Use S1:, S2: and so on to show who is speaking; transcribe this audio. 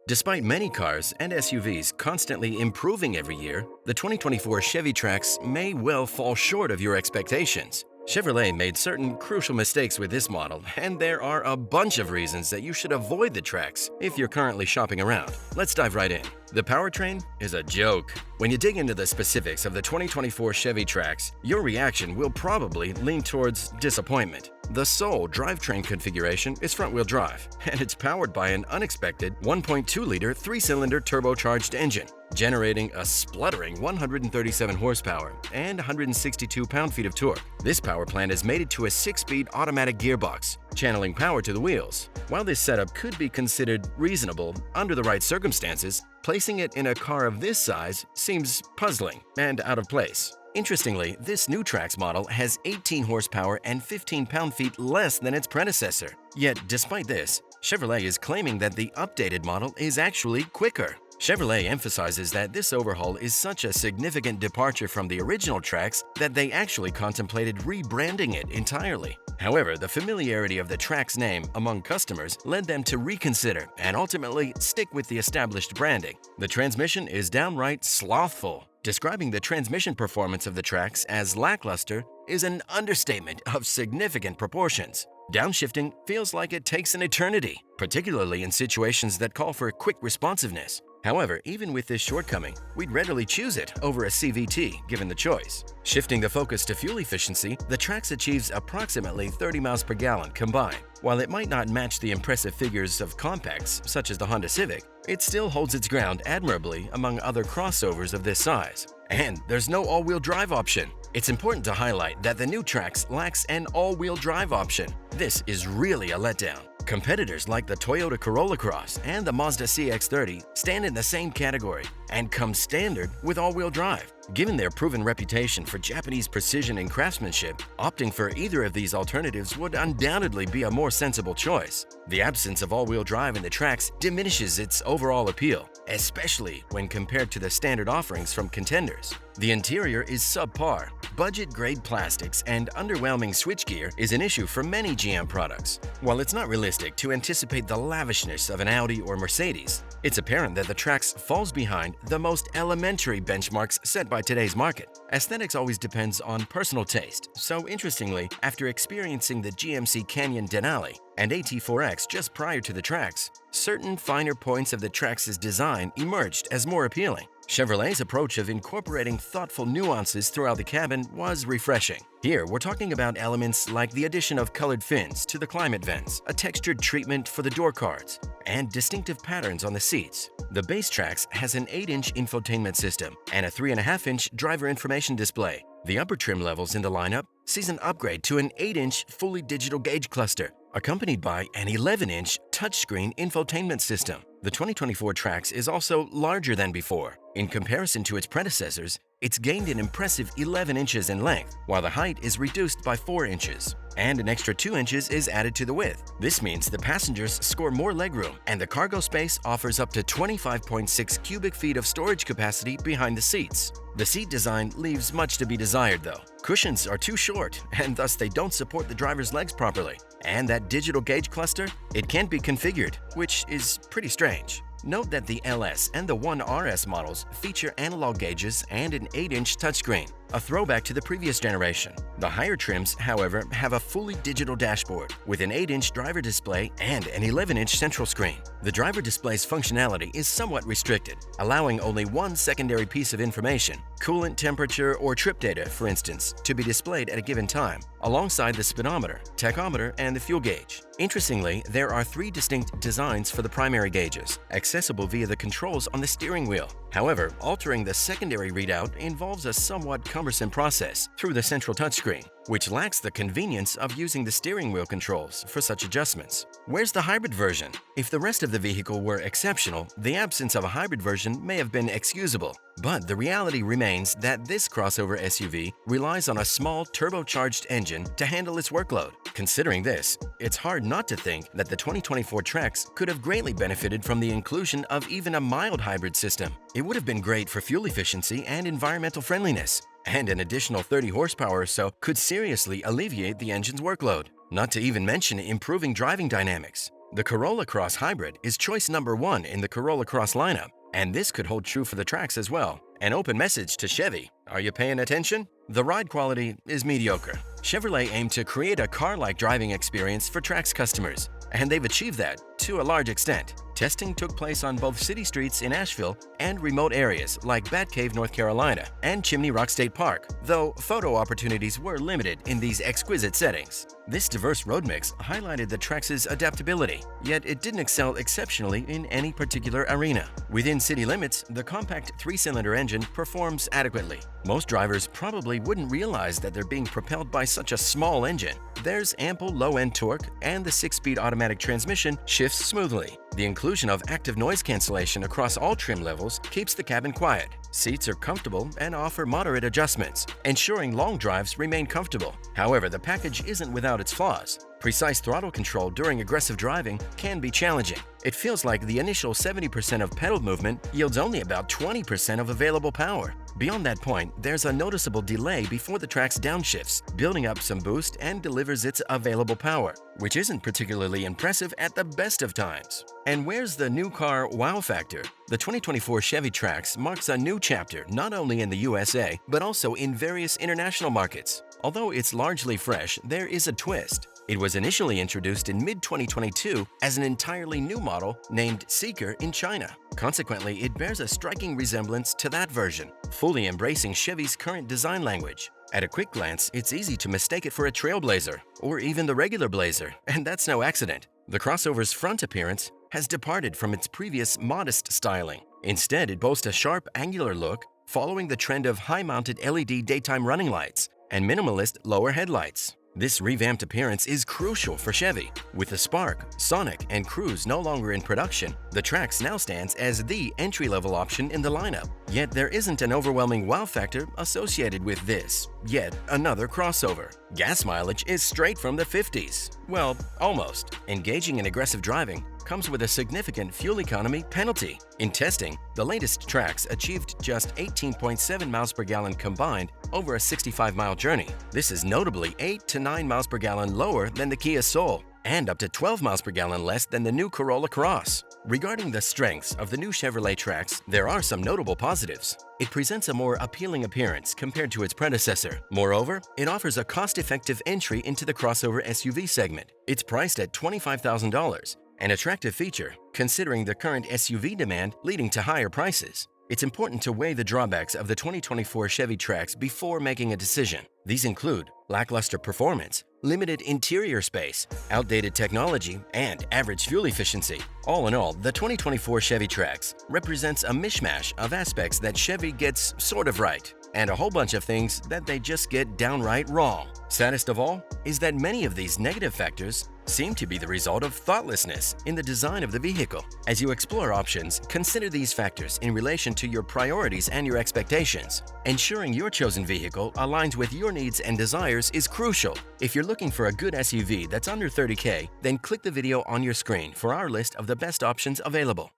S1: Despite many cars and SUVs constantly improving every year, the 2024 Chevy Trax may well fall short of your expectations. Chevrolet made certain crucial mistakes with this model, and there are a bunch of reasons that you should avoid the Trax if you're currently shopping around. Let's dive right in. The powertrain is a joke. When you dig into the specifics of the 2024 Chevy Trax, your reaction will probably lean towards disappointment. The sole drivetrain configuration is front-wheel drive, and it's powered by an unexpected 1.2-liter three-cylinder turbocharged engine, generating a spluttering 137 horsepower and 162 pound-feet of torque. This power plant is mated to a 6-speed automatic gearbox, channeling power to the wheels. While this setup could be considered reasonable under the right circumstances, placing it in a car of this size seems puzzling and out of place. Interestingly, this new Trax model has 18 horsepower and 15 pound-feet less than its predecessor. Yet, despite this, Chevrolet is claiming that the updated model is actually quicker. Chevrolet emphasizes that this overhaul is such a significant departure from the original Trax that they actually contemplated rebranding it entirely. However, the familiarity of the Trax name among customers led them to reconsider and ultimately stick with the established branding. The transmission is downright slothful. Describing the transmission performance of the Trax as lackluster is an understatement of significant proportions. Downshifting feels like it takes an eternity, particularly in situations that call for quick responsiveness. However, even with this shortcoming, we'd readily choose it over a CVT given the choice. Shifting the focus to fuel efficiency, the Trax achieves approximately 30 miles per gallon combined. While it might not match the impressive figures of compacts such as the Honda Civic, it still holds its ground admirably among other crossovers of this size. And there's no all-wheel drive option. It's important to highlight that the new Trax lacks an all-wheel drive option. This is really a letdown. Competitors like the Toyota Corolla Cross and the Mazda CX-30 stand in the same category and come standard with all-wheel drive. Given their proven reputation for Japanese precision and craftsmanship, opting for either of these alternatives would undoubtedly be a more sensible choice. The absence of all-wheel drive in the Trax diminishes its overall appeal, especially when compared to the standard offerings from contenders. The interior is subpar. Budget-grade plastics and underwhelming switchgear is an issue for many GM products. While it's not realistic to anticipate the lavishness of an Audi or Mercedes, it's apparent that the Trax falls behind the most elementary benchmarks set by today's market. Aesthetics always depends on personal taste, so interestingly, after experiencing the GMC Canyon Denali and AT4X just prior to the Trax, certain finer points of the Trax's design emerged as more appealing. Chevrolet's approach of incorporating thoughtful nuances throughout the cabin was refreshing. Here, we're talking about elements like the addition of colored fins to the climate vents, a textured treatment for the door cards, and distinctive patterns on the seats. The base Trax has an 8-inch infotainment system and a 3.5-inch driver information display. The upper trim levels in the lineup sees an upgrade to an 8-inch fully digital gauge cluster, accompanied by an 11-inch touchscreen infotainment system. The 2024 Trax is also larger than before. In comparison to its predecessors, it's gained an impressive 11 inches in length, while the height is reduced by 4 inches, and an extra 2 inches is added to the width. This means the passengers score more legroom, and the cargo space offers up to 25.6 cubic feet of storage capacity behind the seats. The seat design leaves much to be desired, though. Cushions are too short, and thus they don't support the driver's legs properly. And that digital gauge cluster, it can't be configured, which is pretty strange. Note that the LS and the 1RS models feature analog gauges and an 8-inch touchscreen, a throwback to the previous generation. The higher trims, however, have a fully digital dashboard with an 8-inch driver display and an 11-inch central screen. The driver display's functionality is somewhat restricted, allowing only one secondary piece of information, coolant temperature or trip data, for instance, to be displayed at a given time, alongside the speedometer, tachometer, and the fuel gauge. Interestingly, there are 3 distinct designs for the primary gauges, accessible via the controls on the steering wheel. However, altering the secondary readout involves a somewhat cumbersome process through the central touchscreen, which lacks the convenience of using the steering wheel controls for such adjustments. Where's the hybrid version? If the rest of the vehicle were exceptional, the absence of a hybrid version may have been excusable. But the reality remains that this crossover SUV relies on a small turbocharged engine to handle its workload. Considering this, it's hard not to think that the 2024 Trax could have greatly benefited from the inclusion of even a mild hybrid system. It would have been great for fuel efficiency and environmental friendliness, and an additional 30 horsepower or so could seriously alleviate the engine's workload, not to even mention improving driving dynamics. The Corolla Cross Hybrid is choice number 1 in the Corolla Cross lineup, and this could hold true for the Trax as well. An open message to Chevy: are you paying attention? The ride quality is mediocre. Chevrolet aimed to create a car-like driving experience for Trax customers, and they've achieved that to a large extent. Testing took place on both city streets in Asheville and remote areas like Batcave, North Carolina, and Chimney Rock State Park, though photo opportunities were limited in these exquisite settings. This diverse road mix highlighted the Trax's adaptability, yet it didn't excel exceptionally in any particular arena. Within city limits, the compact 3-cylinder engine performs adequately. Most drivers probably wouldn't realize that they're being propelled by such a small engine. There's ample low-end torque, and the 6-speed automatic transmission shifts smoothly. The inclusion of active noise cancellation across all trim levels keeps the cabin quiet. Seats are comfortable and offer moderate adjustments, ensuring long drives remain comfortable. However, the package isn't without its flaws. Precise throttle control during aggressive driving can be challenging. It feels like the initial 70% of pedal movement yields only about 20% of available power. Beyond that point, there's a noticeable delay before the Trax downshifts, building up some boost and delivers its available power, which isn't particularly impressive at the best of times. And where's the new car wow factor? The 2024 Chevy Trax marks a new chapter not only in the USA, but also in various international markets. Although it's largely fresh, there is a twist. It was initially introduced in mid-2022 as an entirely new model named Seeker in China. Consequently, it bears a striking resemblance to that version, fully embracing Chevy's current design language. At a quick glance, it's easy to mistake it for a Trailblazer, or even the regular Blazer, and that's no accident. The crossover's front appearance has departed from its previous modest styling. Instead, it boasts a sharp, angular look, following the trend of high-mounted LED daytime running lights and minimalist lower headlights. This revamped appearance is crucial for Chevy. With the Spark, Sonic, and Cruise no longer in production, the Trax now stands as the entry-level option in the lineup. Yet there isn't an overwhelming wow factor associated with this, yet another crossover. Gas mileage is straight from the 50s. Well, almost. Engaging in aggressive driving comes with a significant fuel economy penalty. In testing, the latest Trax achieved just 18.7 miles per gallon combined over a 65-mile journey. This is notably 8 to 9 miles per gallon lower than the Kia Soul, and up to 12 miles per gallon less than the new Corolla Cross. Regarding the strengths of the new Chevrolet Trax, there are some notable positives. It presents a more appealing appearance compared to its predecessor. Moreover, it offers a cost-effective entry into the crossover SUV segment. It's priced at $25,000, an attractive feature considering the current SUV demand leading to higher prices. It's important to weigh the drawbacks of the 2024 Chevy Trax before making a decision. These include lackluster performance, limited interior space, outdated technology, and average fuel efficiency. All in all, the 2024 Chevy Trax represents a mishmash of aspects that Chevy gets sort of right, and a whole bunch of things that they just get downright wrong. Saddest of all is that many of these negative factors seem to be the result of thoughtlessness in the design of the vehicle. As you explore options, consider these factors in relation to your priorities and your expectations. Ensuring your chosen vehicle aligns with your needs and desires is crucial. If you're looking for a good SUV that's under $30K, then click the video on your screen for our list of the best options available.